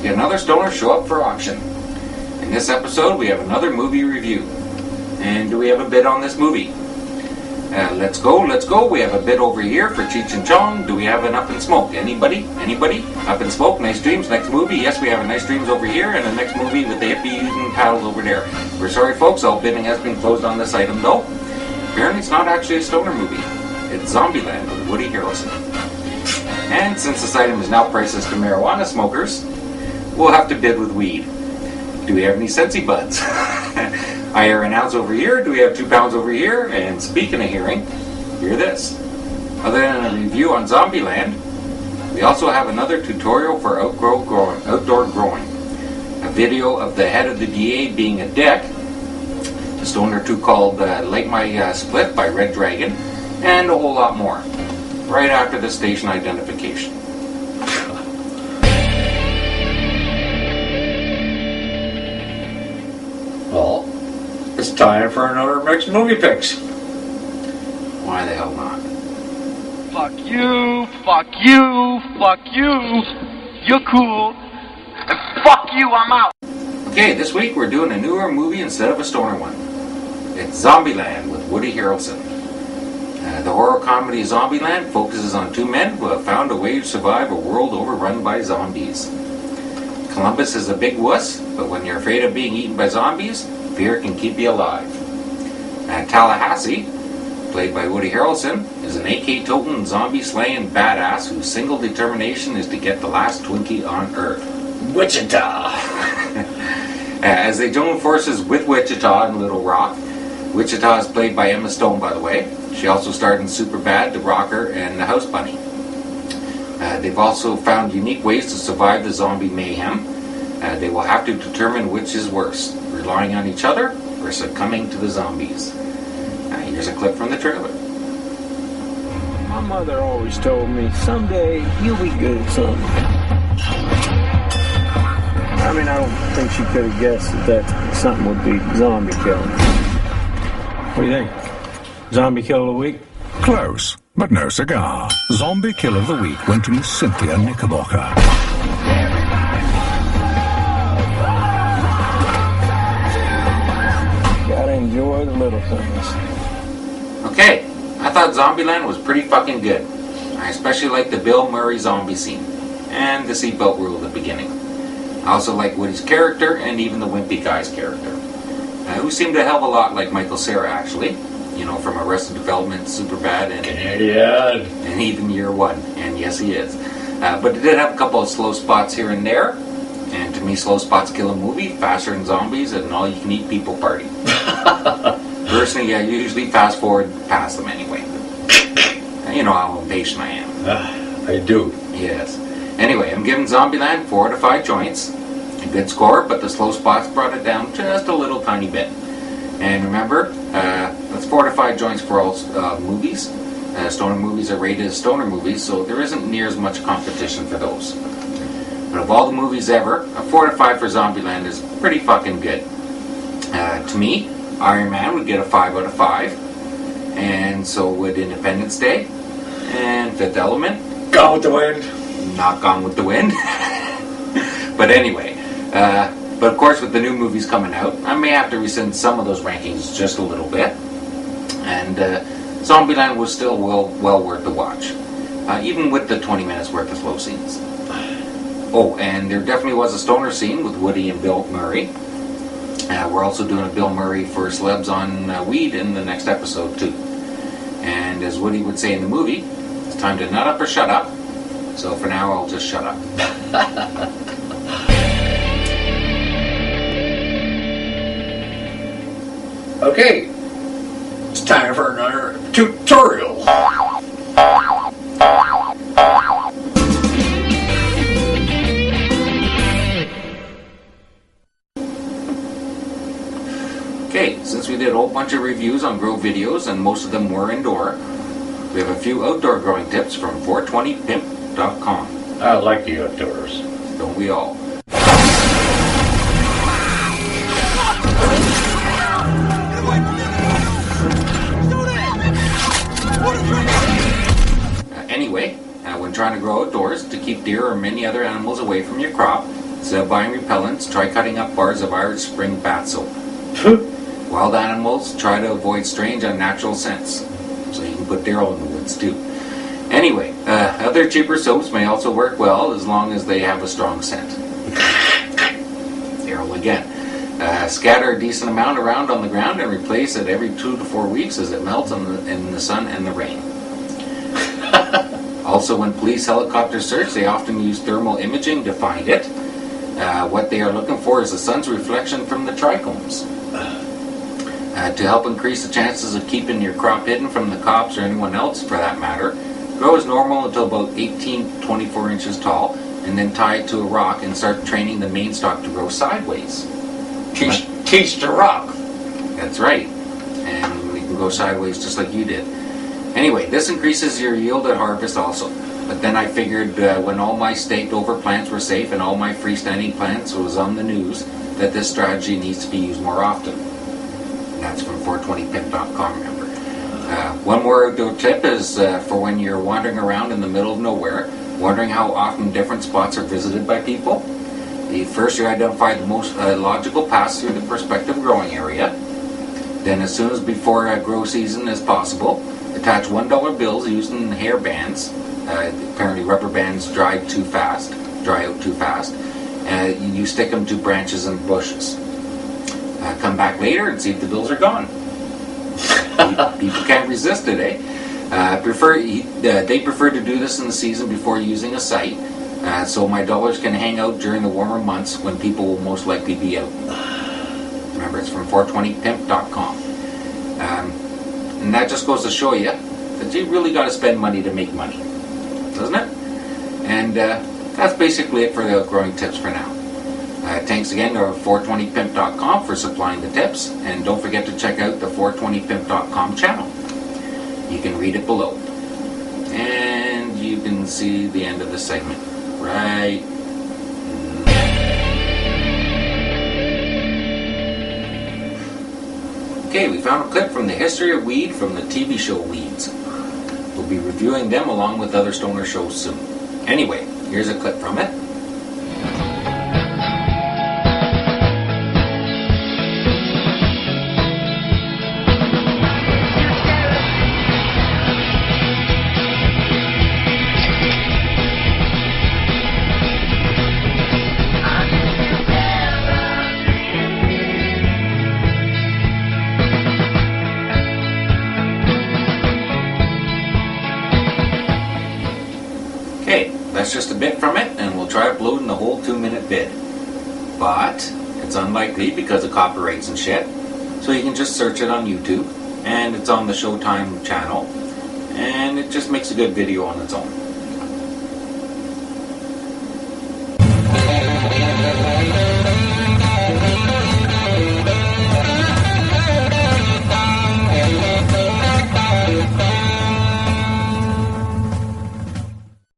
Yet another stoner show up for auction. In this episode, we have another movie review. And do we have a bid on this movie? Let's go. We have a bid over here for Cheech and Chong. Do we have an Up in Smoke? Anybody? Up in Smoke, Nice Dreams, next movie. Yes, we have a Nice Dreams over here and a next movie with the hippies and paddles over there. We're sorry, folks, all bidding has been closed on this item, though. Apparently it's not actually a stoner movie. It's Zombieland with Woody Harrelson. And since this item is now priceless to marijuana smokers, we'll have to bid with weed. Do we have any Sensi buds? I hear an ounce over here. Do we have 2 pounds over here? And speaking of hearing, hear this. Other than a review on Zombieland, we also have another tutorial for outdoor growing. A video of the head of the DA being a dick, a stoner or two called Light My Split by Red Dragon, and a whole lot more. Right after the station identification. Well, it's time for another mixed movie picks. Why the hell not? Fuck you, fuck you, fuck you. You're cool. And fuck you, I'm out. Okay, this week we're doing a newer movie instead of a stoner one. It's Zombieland with Woody Harrelson. The horror comedy Zombieland focuses on 2 men who have found a way to survive a world overrun by zombies. Columbus is a big wuss, but when you're afraid of being eaten by zombies, fear can keep you alive. Tallahassee, played by Woody Harrelson, is an AK-toting, zombie-slaying badass whose single determination is to get the last Twinkie on Earth. Wichita! As they join forces with Wichita and Little Rock, Wichita is played by Emma Stone, by the way. She also starred in Superbad, The Rocker, and The House Bunny. They've also found unique ways to survive the zombie mayhem. They will have to determine which is worse, relying on each other or succumbing to the zombies. Here's a clip from the trailer. My mother always told me, someday you'll be good at something. I mean, I don't think she could have guessed that something would be zombie killing. What do you think? Zombie kill of the week? Close, but no cigar. Zombie kill of the week went to Miss Cynthia Knickerbocker. Gotta enjoy the little things. Okay, I thought Zombieland was pretty fucking good. I especially liked the Bill Murray zombie scene, and the seatbelt rule at the beginning. I also like Woody's character, and even the wimpy guy's character, who seemed a hell of a lot like Michael Cera, actually. You know, from Arrested Development, Superbad, and Canadian, and even Year One. And yes, he is. But it did have a couple of slow spots here and there. And to me, slow spots kill a movie faster than zombies at an all-you-can-eat people party. Personally, I usually fast forward past them anyway. You know how impatient I am. I do. Yes. Anyway, I'm giving Zombieland 4 out of 5 joints. A good score, but the slow spots brought it down just a little tiny bit. And remember, that's 4 to 5 joints for all movies. Stoner movies are rated as stoner movies, so there isn't near as much competition for those. But of all the movies ever, a 4 to 5 for Zombieland is pretty fucking good. To me, Iron Man would get a 5 out of 5, and so would Independence Day, and Fifth Element. Gone with the Wind. Not Gone with the Wind. But anyway, but of course, with the new movies coming out, I may have to rescind some of those rankings just a little bit. And Zombieland was still well worth the watch, even with the 20 minutes worth of slow scenes. Oh, and there definitely was a stoner scene with Woody and Bill Murray. We're also doing a Bill Murray for celebs on weed in the next episode too. And as Woody would say in the movie, it's time to nut up or shut up. So for now, I'll just shut up. Okay, it's time for another tutorial. Okay, since we did a whole bunch of reviews on grow videos and most of them were indoor, we have a few outdoor growing tips from 420pimp.com. I like the outdoors. Don't we all? Anyway, when trying to grow outdoors to keep deer or many other animals away from your crop, Instead of buying repellents, try cutting up bars of Irish Spring bath soap. Wild animals, try to avoid strange, unnatural scents. So you can put Daryl in the woods too. Anyway, other cheaper soaps may also work well as long as they have a strong scent. Daryl again. Scatter a decent amount around on the ground and replace it every 2 to 4 weeks as it melts in the sun and the rain. Also, when police helicopters search, they often use thermal imaging to find it. What they are looking for is the sun's reflection from the trichomes. To help increase the chances of keeping your crop hidden from the cops or anyone else for that matter, grow as normal until about 18 to 24 inches tall, and then tie it to a rock and start training the main stalk to grow sideways. Teach the rock. That's right. And we can go sideways just like you did. Anyway, this increases your yield at harvest also. But then I figured when all my staked over plants were safe and all my freestanding plants was on the news, that this strategy needs to be used more often. And that's from 420pimp.com, remember. One more outdoor tip is for when you're wandering around in the middle of nowhere, wondering how often different spots are visited by people. First, you identify the most logical paths through the prospective growing area. Then, as soon as before grow season as possible, attach $1 bills using hair bands. Apparently, rubber bands dry out too fast. You stick them to branches and bushes. Come back later and see if the bills are gone. People can't resist it, eh? They prefer to do this in the season before using a site. So my dollars can hang out during the warmer months when people will most likely be out. Remember, it's from 420pimp.com. And that just goes to show you that you really got to spend money to make money, doesn't it? And that's basically it for the outgrowing tips for now. Thanks again to 420pimp.com for supplying the tips, and don't forget to check out the 420pimp.com channel. You can read it below. And you can see the end of the segment. Right. Okay, we found a clip from the history of weed from the TV show Weeds. We'll be reviewing them along with other stoner shows soon. Anyway, here's a clip from it. That's just a bit from it, and we'll try uploading the whole 2-minute vid. But it's unlikely because of copyrights and shit. So you can just search it on YouTube, and it's on the Showtime channel, and it just makes a good video on its own.